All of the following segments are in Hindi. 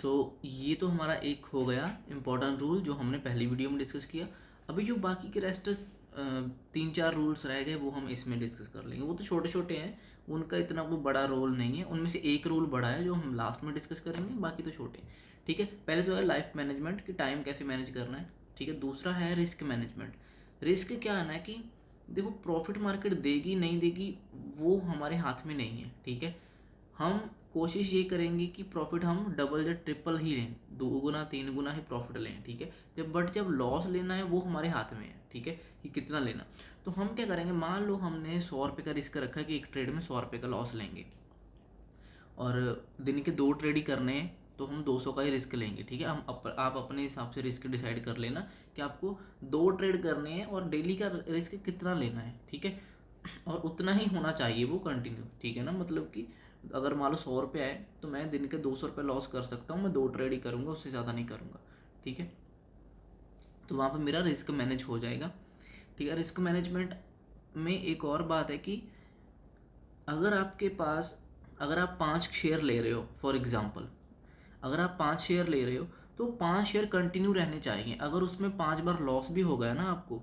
सो ये तो हमारा एक हो गया इम्पोर्टेंट रूल जो हमने पहली वीडियो में डिस्कस किया। अभी जो बाकी के रेस्ट 3-4 रूल्स रह गए वो हम इसमें डिस्कस कर लेंगे। वो तो छोटे छोटे हैं, उनका इतना कोई बड़ा रोल नहीं है। उनमें से एक रूल बड़ा है जो हम लास्ट में डिस्कस करेंगे, बाकी तो छोटे। ठीक है, पहले तो है लाइफ मैनेजमेंट कि टाइम कैसे मैनेज करना है। ठीक है, दूसरा है रिस्क मैनेजमेंट। रिस्क क्या है ना कि देखो, प्रॉफिट मार्केट देगी नहीं देगी वो हमारे हाथ में नहीं है। ठीक है, हम कोशिश ये करेंगे कि प्रॉफिट हम डबल या ट्रिपल ही लें, 2 गुना 3 गुना ही प्रॉफिट लें। ठीक है, जब लॉस लेना है वो हमारे हाथ में है। ठीक है, कि कितना लेना। तो हम क्या करेंगे, मान लो हमने 100 रुपये का रिस्क रखा कि एक ट्रेड में 100 रुपये का लॉस लेंगे और दिन के 2 ट्रेड ही करने हैं, तो हम 200 का ही रिस्क लेंगे। ठीक है, आप अपने हिसाब से रिस्क डिसाइड कर लेना कि आपको 2 ट्रेड करने हैं और डेली का रिस्क कितना लेना है। ठीक है, और उतना ही होना चाहिए वो कंटिन्यू। ठीक है ना, मतलब कि अगर मान लो 100 रुपये आए तो मैं दिन के 200 रुपये लॉस कर सकता हूँ, मैं 2 ट्रेड ही करूँगा, उससे ज़्यादा नहीं करूँगा। ठीक है, तो वहाँ पर मेरा रिस्क मैनेज हो जाएगा। ठीक है, रिस्क मैनेजमेंट में एक और बात है कि अगर आप 5 शेयर ले रहे हो, फॉर एग्ज़ाम्पल अगर आप 5 शेयर ले रहे हो तो 5 शेयर कंटिन्यू रहने चाहिए। अगर उसमें 5 बार लॉस भी हो गया ना, आपको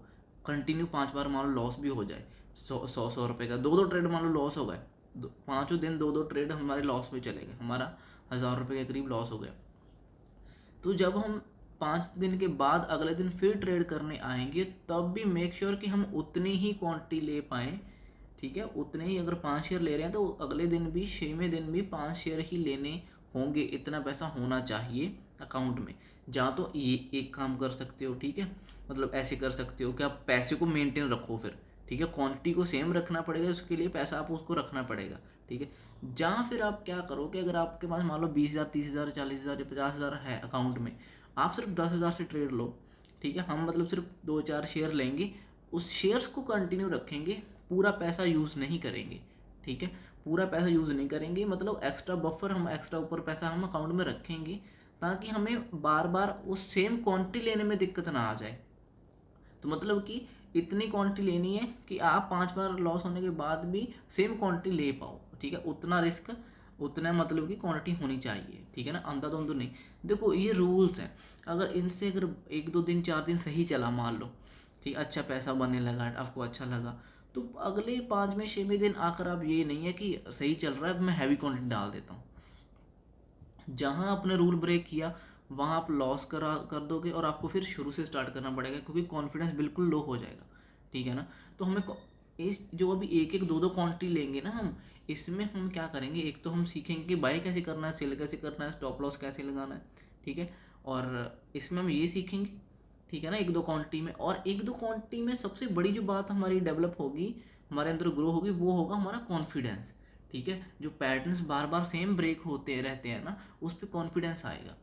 कंटिन्यू 5 बार मान लो लॉस भी हो जाए, 100 रुपये का 2-2 ट्रेड मान लो लॉस हो गए, पाँचों दिन 2-2 ट्रेड हमारे लॉस में चले गए, हमारा 1000 रुपये के करीब लॉस हो गया। तो जब हम 5 दिन के बाद अगले दिन फिर ट्रेड करने आएंगे तब भी मेक श्योर कि हम उतनी ही क्वांटिटी ले पाएँ। ठीक है, उतने ही, अगर 5 शेयर ले रहे हैं तो अगले दिन भी 6वें दिन भी 5 शेयर ही लेने होंगे, इतना पैसा होना चाहिए अकाउंट में। जहाँ तो ये एक काम कर सकते हो। ठीक है, मतलब ऐसे कर सकते हो कि आप पैसे को मेंटेन रखो फिर। ठीक है, क्वांटिटी को सेम रखना पड़ेगा, उसके लिए पैसा आप उसको रखना पड़ेगा। ठीक है, जहाँ फिर आप क्या करो कि अगर आपके पास मान लो 20,000 30,000 40,000 या 50,000 है अकाउंट में, आप सिर्फ 10,000 से ट्रेड लो। ठीक है, हम मतलब सिर्फ 2-4 शेयर लेंगे, उस शेयर्स को कंटिन्यू रखेंगे, पूरा पैसा यूज़ नहीं करेंगे। ठीक है, पूरा पैसा यूज़ नहीं करेंगे, मतलब एक्स्ट्रा बफर, हम एक्स्ट्रा ऊपर पैसा हम अकाउंट में रखेंगे ताकि हमें बार बार उस सेम क्वांटिटी लेने में दिक्कत ना आ जाए। तो मतलब कि इतनी क्वांटिटी लेनी है कि आप 5 बार लॉस होने के बाद भी सेम क्वांटिटी ले पाओ। ठीक है, उतना रिस्क, उतना मतलब कि क्वांटिटी होनी चाहिए। ठीक है ना, अंधा नहीं। देखो ये रूल्स हैं, अगर 1-2 दिन 4 दिन सही चला मान लो, ठीक, अच्छा पैसा बनने लगा, आपको अच्छा लगा, तो अगले 5वें 6वें दिन आकर आप, ये नहीं है कि सही चल रहा है मैं हैवी क्वांटिटी डाल देता हूँ। जहाँ आपने रूल ब्रेक किया वहाँ आप लॉस कर दोगे और आपको फिर शुरू से स्टार्ट करना पड़ेगा, क्योंकि कॉन्फिडेंस बिल्कुल लो हो जाएगा। ठीक है ना, तो हमें इस जो अभी 1-1 2-2 क्वांटिटी लेंगे ना हम, इसमें हम क्या करेंगे, एक तो हम सीखेंगे कि बाई कैसे करना है, सेल कैसे करना है, स्टॉप लॉस कैसे लगाना है। ठीक है, और इसमें हम ये सीखेंगे। ठीक है ना, 1-2 क्वांटिटी में, और 1-2 क्वांटिटी में सबसे बड़ी जो बात हमारी डेवलप होगी, हमारे अंदर ग्रो होगी, वो होगा हमारा कॉन्फिडेंस। ठीक है, जो पैटर्न्स बार बार सेम ब्रेक होते रहते हैं ना, उस पर कॉन्फिडेंस आएगा।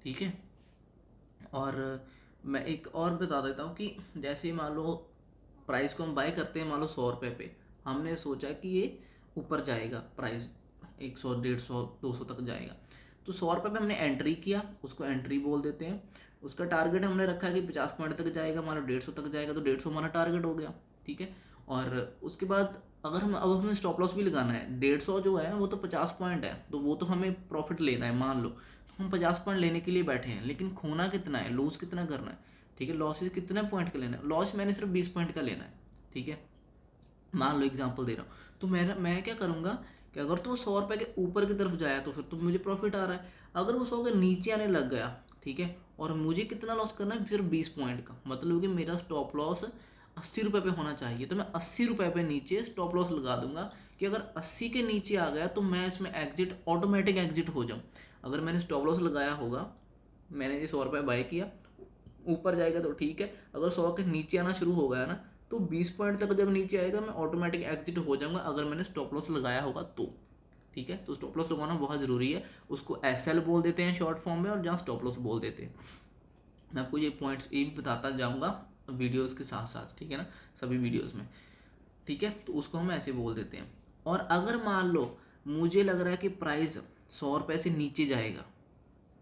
ठीक है, और मैं एक और बता देता हूँ कि जैसे मान लो प्राइस को हम बाय करते हैं मान लो 100 रुपये पे, हमने सोचा कि ये ऊपर जाएगा प्राइस, 100 150 200 तक जाएगा, तो 100 रुपये पे हमने एंट्री किया, उसको एंट्री बोल देते हैं। उसका टारगेट हमने रखा है कि 50 पॉइंट तक जाएगा, मान लो 150 तक जाएगा, तो 150 हमारा टारगेट हो गया। ठीक है, और उसके बाद अगर हम अब हमें स्टॉप लॉस भी लगाना है, 150 जो है वो तो 50 पॉइंट है, तो वो तो हमें प्रॉफिट लेना है मान लो, तो हम 50 पॉइंट लेने के लिए बैठे हैं, लेकिन खोना कितना है, लूज़ कितना करना है। ठीक है, लॉसेस कितने पॉइंट का लेना है, लॉस मैंने सिर्फ 20 पॉइंट का लेना है। ठीक है, मान लो एग्जांपल दे रहा हूँ, तो मैं क्या करूँगा कि अगर तो वो 100 रुपये के ऊपर की तरफ जाया तो फिर तो मुझे प्रॉफिट आ रहा है। अगर वो 100 के नीचे आने लग गया, ठीक है, और मुझे कितना लॉस करना है, सिर्फ 20 पॉइंट का, मतलब कि मेरा स्टॉप लॉस 80 रुपये पे होना चाहिए, तो मैं 80 रुपये पे नीचे स्टॉप लॉस लगा दूंगा कि अगर 80 के नीचे आ गया तो मैं इसमें एग्जिट, ऑटोमेटिक एग्जिट हो जाऊँ। अगर मैंने स्टॉप लॉस लगाया होगा, मैंने ये 100 रुपये बाय किया, ऊपर जाएगा तो ठीक है, अगर 100 के नीचे आना शुरू हो गया ना, तो 20 पॉइंट तक जब नीचे आएगा मैं ऑटोमेटिक एग्जिट हो जाऊंगा, अगर मैंने स्टॉप लॉस लगाया होगा तो। ठीक है, तो स्टॉप लॉस लगाना बहुत ज़रूरी है, उसको एसएल बोल देते हैं शॉर्ट फॉर्म में, और जहाँ स्टॉप लॉस बोल देते हैं। मैं आपको ये पॉइंट्स ये भी बताता जाऊँगा वीडियोज़ के साथ साथ। ठीक है ना, सभी वीडियोज़ में। ठीक है, तो उसको हम ऐसे बोल देते हैं। और अगर मान लो मुझे लग रहा है कि प्राइस 100 रुपये से नीचे जाएगा,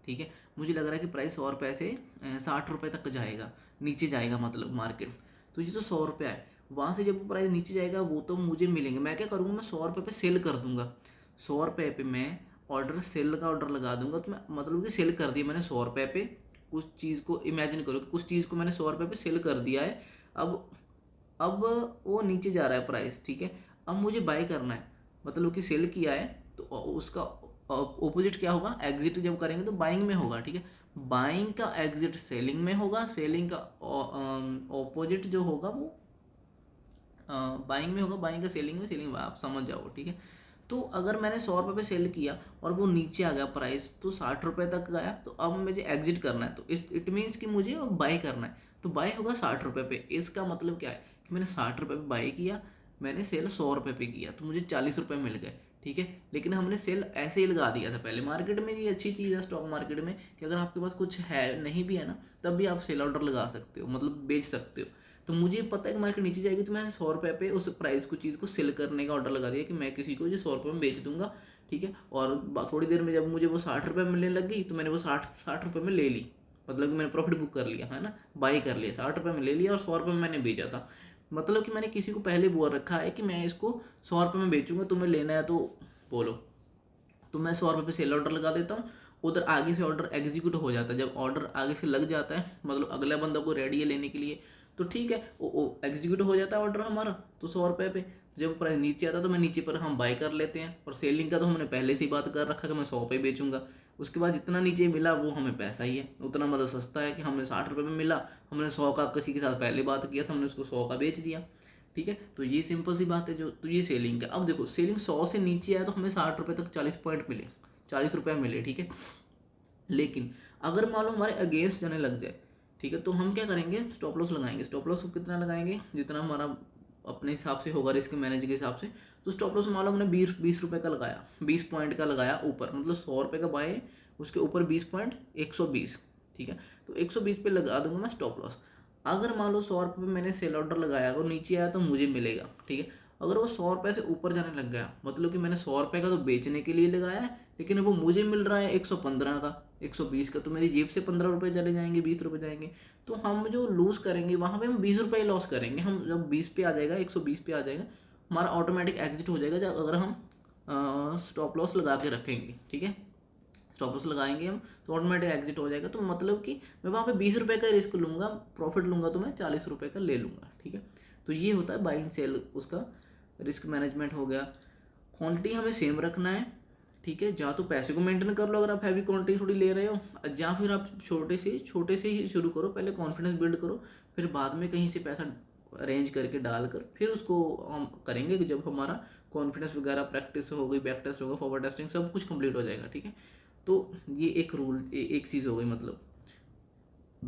ठीक है, मुझे लग रहा है कि प्राइस 100 रुपये से 60 रुपये तक जाएगा, नीचे जाएगा मतलब मार्केट, तो ये जो 100 रुपया है वहाँ से जब प्राइस नीचे जाएगा वो तो मुझे मिलेंगे, मैं क्या करूँगा, मैं 100 रुपये पे सेल कर दूंगा। 100 रुपये पे मैं ऑर्डर सेल का ऑर्डर लगा दूंगा तो मैं मतलब कि सेल कर दिया मैंने 100 रुपये पे, कुछ चीज़ को इमेजिन करो कि कुछ चीज़ को मैंने 100 रुपये पे सेल कर दिया है। अब वो नीचे जा रहा है प्राइस, ठीक है। अब मुझे बाय करना है, मतलब कि सेल किया है तो उसका ऑपोजिट क्या होगा, एग्जिट जब करेंगे तो बाइंग में होगा, ठीक है। बाइंग का एग्जिट सेलिंग में होगा, सेलिंग का ऑपोजिट जो होगा वो बाइंग में होगा, बाइंग का सेलिंग में, सेलिंग में, आप समझ जाओ, ठीक है। तो अगर मैंने 100 रुपये पे सेल किया और वो नीचे आ गया प्राइस तो 60 रुपये तक गया, तो अब मुझे एग्जिट करना है, तो इट मीन्स कि मुझे अब बाई करना है, तो बाई होगा 60 रुपये पे। इसका मतलब क्या है कि मैंने 60 रुपये पे बाई किया, मैंने सेल 100 रुपये पे किया तो मुझे 40 रुपये मिल गए, ठीक है। लेकिन हमने सेल ऐसे ही लगा दिया था पहले। मार्केट में ये अच्छी चीज़ है स्टॉक मार्केट में कि अगर आपके पास कुछ है नहीं भी है ना, तब भी आप सेल ऑर्डर लगा सकते हो, मतलब बेच सकते हो। तो मुझे पता है कि मार्केट नीचे जाएगी तो मैंने 100 रुपये पे उस प्राइस को चीज़ को सेल करने का ऑर्डर लगा दिया कि मैं किसी को ये 100 रुपये में बेच दूंगा, ठीक है। और थोड़ी देर में जब मुझे वो 60 रुपये मिलने लग गई तो मैंने वो 60 रुपये में ले ली, मतलब कि मैंने प्रॉफिट बुक कर लिया, है ना, बाई कर लिया, 60 रुपये में ले लिया और 100 रुपये में मैंने बेचा था। मतलब कि मैंने किसी को पहले बोल रखा है कि मैं इसको 100 रुपये में बेचूंगा, तुम्हें लेना है तो बोलो, तो मैं 100 रुपये पे सेल ऑर्डर लगा देता हूँ। उधर आगे से ऑर्डर एग्जीक्यूट हो जाता है, जब ऑर्डर आगे से लग जाता है मतलब अगला बंदा को रेडी है लेने के लिए, तो ठीक है वो एग्जीक्यूट हो जाता है ऑर्डर हमारा, तो 100 रुपये पे। जब प्राइस नीचे आता है तो मैं नीचे पर हम बाय कर लेते हैं, और सेलिंग का तो हमने पहले से ही बात कर रखा है कि मैं 100 पे बेचूंगा। उसके बाद जितना नीचे मिला वो हमें पैसा ही है, उतना मतलब सस्ता है कि हमें 60 रुपये में मिला, हमने 100 का किसी के साथ पहले बात किया था, हमने उसको 100 का बेच दिया, ठीक है। तो ये सिंपल सी बात है जो, तो ये सेलिंग का। अब देखो सेलिंग 100 से नीचे आया तो हमें 60 रुपये तक 40 पॉइंट मिले, 40 रुपये मिले, ठीक है। लेकिन अगर मान लो हमारे अगेंस्ट जाने लग जाए, ठीक है, तो हम क्या करेंगे, स्टॉप लॉस लगाएंगे। स्टॉप लॉस कितना लगाएंगे, जितना हमारा अपने हिसाब से होगा रिस्क मैनेज के हिसाब से। तो स्टॉप लॉस मान लो हमने 20 रुपये का लगाया, 20 पॉइंट का लगाया ऊपर, मतलब 100 रुपये का बाय, उसके ऊपर 20 पॉइंट 120, ठीक है। तो 120 पे लगा दूंगा मैं स्टॉप लॉस। अगर मान लो 100 रुपये पे मैंने सेल ऑर्डर लगाया और नीचे आया तो मुझे मिलेगा, ठीक है। अगर वो 100 रुपये से ऊपर जाने लग गया, मतलब कि मैंने 100 रुपये का तो बेचने के लिए लगाया है, लेकिन वो मुझे मिल रहा है 115 का, 120 का, तो मेरी जेब से 15 रुपये चले जाएंगे, 20 रुपये जाएंगे। तो हम जो लूज़ करेंगे वहाँ पे हम 20 रुपये लॉस करेंगे। हम जब 20 पे आ जाएगा, 120 पे आ जाएगा, हमारा ऑटोमेटिक एग्जिट हो जाएगा, जब अगर हम स्टॉप लॉस लगा के रखेंगे, ठीक है। स्टॉप लॉस लगाएंगे हम तो ऑटोमेटिक एग्जिट हो जाएगा। तो मतलब कि मैं वहाँ पे 20 रुपये का रिस्क लूँगा, प्रॉफिट लूँगा तो मैं 40 रुपये का ले लूँगा, ठीक है। तो ये होता है बाइंग सेल, उसका रिस्क मैनेजमेंट हो गया। क्वांटिटी हमें सेम रखना है, ठीक है। या तो पैसे को मेंटेन कर लो अगर आप हैवी क्वांटिटी थोड़ी ले रहे हो, या फिर आप छोटे से ही शुरू करो, पहले कॉन्फिडेंस बिल्ड करो, फिर बाद में कहीं से पैसा अरेंज करके डालकर फिर उसको हम करेंगे कि जब हमारा कॉन्फिडेंस वगैरह प्रैक्टिस हो गई, बैक टेस्ट होगा, फॉरवर्ड टेस्टिंग सब कुछ कंप्लीट हो जाएगा, ठीक है। तो ये एक रूल, एक चीज़ हो गई, मतलब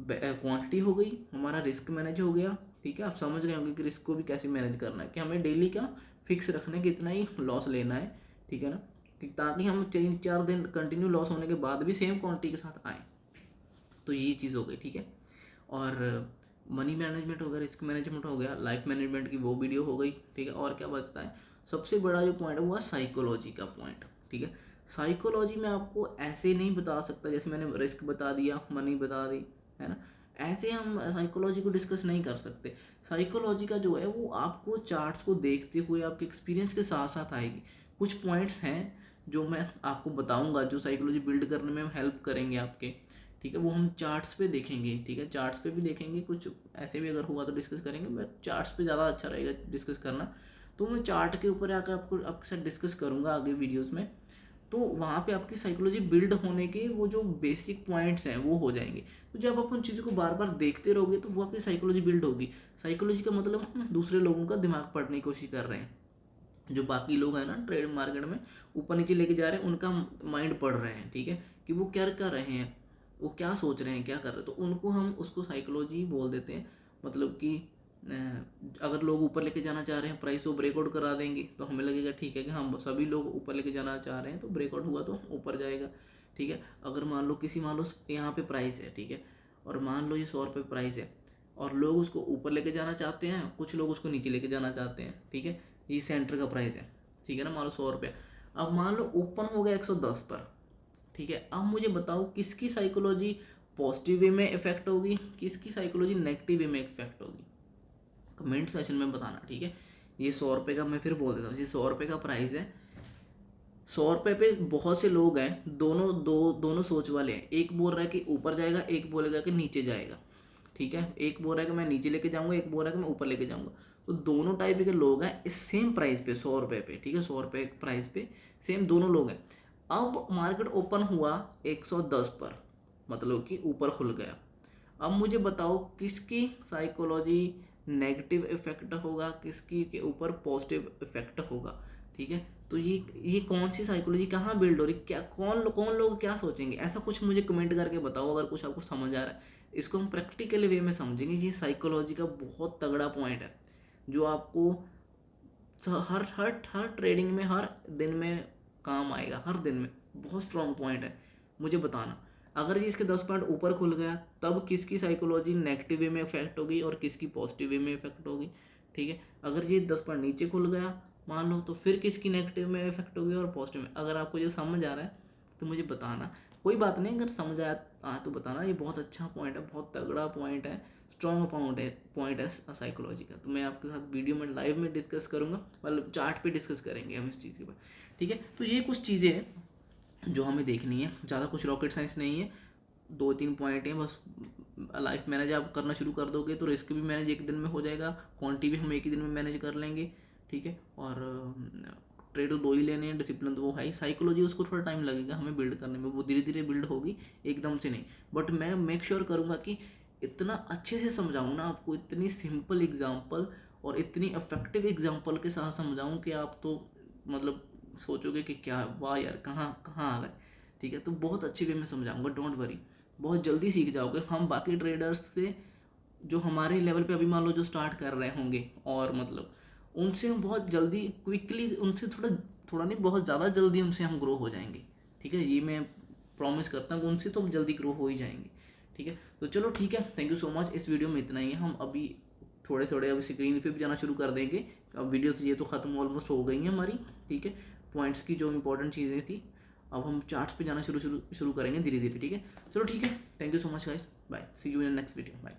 क्वांटिटी हो गई, हमारा रिस्क मैनेज हो गया, ठीक है। आप समझ गए होंगे कि रिस्क को भी कैसे मैनेज करना है, कि हमें डेली का फिक्स रखना है कि इतना ही लॉस लेना है, ठीक है ना, कि ताकि हम 3-4 दिन कंटिन्यू लॉस होने के बाद भी सेम क्वांटिटी के साथ आए। तो ये चीज़ हो गई, ठीक है। और मनी मैनेजमेंट हो गया, रिस्क मैनेजमेंट हो गया, लाइफ मैनेजमेंट की वो वीडियो हो गई, ठीक है। और क्या बचता है, सबसे बड़ा जो पॉइंट है वो है साइकोलॉजी का पॉइंट, ठीक है। साइकोलॉजी में आपको ऐसे नहीं बता सकता, जैसे मैंने रिस्क बता दिया, मनी बता दी, है ना, ऐसे हम साइकोलॉजी को डिस्कस नहीं कर सकते। साइकोलॉजी का जो है वो आपको चार्ट्स को देखते हुए आपके एक्सपीरियंस के साथ साथ आएगी। कुछ पॉइंट्स हैं जो मैं आपको बताऊंगा जो साइकोलॉजी बिल्ड करने में हेल्प करेंगे आपके, ठीक है। वो हम चार्ट्स पे देखेंगे, ठीक है, चार्ट्स पे भी देखेंगे, कुछ ऐसे भी अगर हुआ तो डिस्कस करेंगे, बट चार्ट्स पे ज़्यादा अच्छा रहेगा डिस्कस करना। तो मैं चार्ट के ऊपर आकर आपके साथ डिस्कस करूँगा आगे वीडियोज़ में। तो वहाँ पे आपकी साइकोलॉजी बिल्ड होने के वो जो बेसिक पॉइंट्स हैं वो हो जाएंगे। तो जब आप उन चीज़ों को बार बार देखते रहोगे तो वो आपकी साइकोलॉजी बिल्ड होगी। साइकोलॉजी का मतलब हम दूसरे लोगों का दिमाग पढ़ने की कोशिश कर रहे हैं, जो बाकी लोग हैं ना ट्रेड मार्केट में ऊपर नीचे लेके जा रहे हैं, उनका माइंड पढ़ रहे हैं, ठीक है, कि वो क्या कर रहे हैं, वो क्या सोच रहे हैं, क्या कर रहे हैं, तो उनको हम उसको साइकोलॉजी बोल देते हैं। मतलब कि अगर लोग ऊपर लेके जाना चाह रहे हैं प्राइस को ब्रेकआउट करा देंगे तो हमें लगेगा ठीक है कि हम सभी लोग ऊपर लेके जाना चाह रहे हैं, तो ब्रेकआउट हुआ तो ऊपर जाएगा, ठीक है। अगर मान लो यहाँ पे प्राइस है, ठीक है, और मान लो ये 100 रुपये प्राइस है और लोग उसको ऊपर लेके जाना चाहते हैं, कुछ लोग उसको नीचे लेके जाना चाहते हैं, ठीक है। ये सेंटर का प्राइस है, ठीक है ना, मान लो 100 रुपये। अब मान लो ओपन हो गया 110 पर, ठीक है। अब मुझे बताओ किसकी साइकोलॉजी पॉजिटिव वे में इफेक्ट होगी, किसकी साइकोलॉजी नेगेटिव वे में इफेक्ट होगी, कमेंट सेशन में बताना, ठीक है। ये 100 रुपये का, मैं फिर बोल देता हूँ, ये 100 रुपये का प्राइस है, 100 रुपये पे बहुत से लोग हैं, दोनों सोच वाले हैं। एक बोल रहा है कि ऊपर जाएगा, एक बोलेगा कि नीचे जाएगा, ठीक है। एक बोल रहा है कि मैं नीचे लेके जाऊंगा, एक बोल रहा है कि मैं ऊपर लेके जाऊंगा। तो दोनों टाइप के लोग हैं इस सेम प्राइस पे, 100 रुपये पे, ठीक है। 100 रुपये प्राइस पे सेम दोनों लोग हैं। अब मार्केट ओपन हुआ 110 पर, मतलब कि ऊपर खुल गया। अब मुझे बताओ किसकी साइकोलॉजी नेगेटिव इफेक्ट होगा, किसकी के ऊपर पॉजिटिव इफेक्ट होगा, ठीक है। तो ये कौन सी साइकोलॉजी कहाँ बिल्ड हो रही, क्या कौन लोग क्या सोचेंगे, ऐसा कुछ मुझे कमेंट करके बताओ अगर कुछ आपको समझ आ रहा है। इसको हम प्रैक्टिकल वे में समझेंगे। ये साइकोलॉजी का बहुत तगड़ा पॉइंट है जो आपको हर हर हर ट्रेडिंग में, हर दिन में काम आएगा, हर दिन में। बहुत स्ट्रॉन्ग पॉइंट है। मुझे बताना अगर ये इसके 10 पॉइंट ऊपर खुल गया तब किसकी साइकोलॉजी नेगेटिव वे में इफेक्ट होगी और किसकी पॉजिटिव वे में इफेक्ट होगी, ठीक है। अगर ये 10 पॉइंट नीचे खुल गया मान लो, तो फिर किसकी नेगेटिव में इफेक्ट होगी और पॉजिटिव में। अगर आपको ये समझ आ रहा है तो मुझे बताना, कोई बात नहीं, अगर समझ आया तो बताना। ये बहुत अच्छा पॉइंट है, बहुत तगड़ा पॉइंट है, स्ट्रॉन्ग पॉइंट है साइकोलॉजी का। तो मैं आपके साथ वीडियो में लाइव में डिस्कस करूँगा, मतलब चार्ट पे डिस्कस करेंगे हम इस चीज़ के बारे, ठीक है। तो ये कुछ चीज़ें हैं जो हमें देखनी है, ज़्यादा कुछ रॉकेट साइंस नहीं है, 2-3 पॉइंट हैं बस। लाइफ मैनेज आप करना शुरू कर दोगे तो रिस्क भी मैनेज एक दिन में हो जाएगा, क्वांटिटी भी हम एक ही दिन में मैनेज कर लेंगे, ठीक है। और ट्रेड तो 2 ही लेने हैं, डिसिप्लिन तो वो है ही। साइकोलॉजी उसको थोड़ा टाइम लगेगा हमें बिल्ड करने में, वो धीरे धीरे बिल्ड होगी, एकदम से नहीं। बट मैं मेक श्योर करूँगा कि इतना अच्छे से समझाऊँ ना आपको, इतनी सिंपल एग्जाम्पल और इतनी इफेक्टिव एग्जाम्पल के साथ समझाऊँ कि आप तो मतलब सोचोगे कि क्या वाह यार, कहाँ कहाँ आ गए, ठीक है। तो बहुत अच्छे वे में समझाऊंगा, डोंट वरी, बहुत जल्दी सीख जाओगे। हम बाकी ट्रेडर्स से जो हमारे लेवल पे अभी मान लो जो स्टार्ट कर रहे होंगे, और मतलब उनसे हम बहुत जल्दी क्विकली, उनसे थोड़ा थोड़ा नहीं बहुत ज़्यादा जल्दी उनसे हम ग्रो हो जाएंगे, ठीक है। ये मैं प्रॉमिस करता हूँ, उनसे तो हम जल्दी ग्रो हो ही जाएंगे, ठीक है। तो चलो ठीक है, थैंक यू सो मच। इस वीडियो में इतना ही है। हम अभी थोड़े थोड़े अभी स्क्रीन पे भी जाना शुरू कर देंगे। अब वीडियोस ये तो ख़त्म ऑलमोस्ट हो गई हैं हमारी, ठीक है। पॉइंट्स की जो इंपॉर्टेंट चीज़ें थी, अब हम चार्ट्स पे जाना शुरू करेंगे धीरे धीरे, ठीक है। चलो ठीक है, thank you so much guys, bye, see you in next video, bye.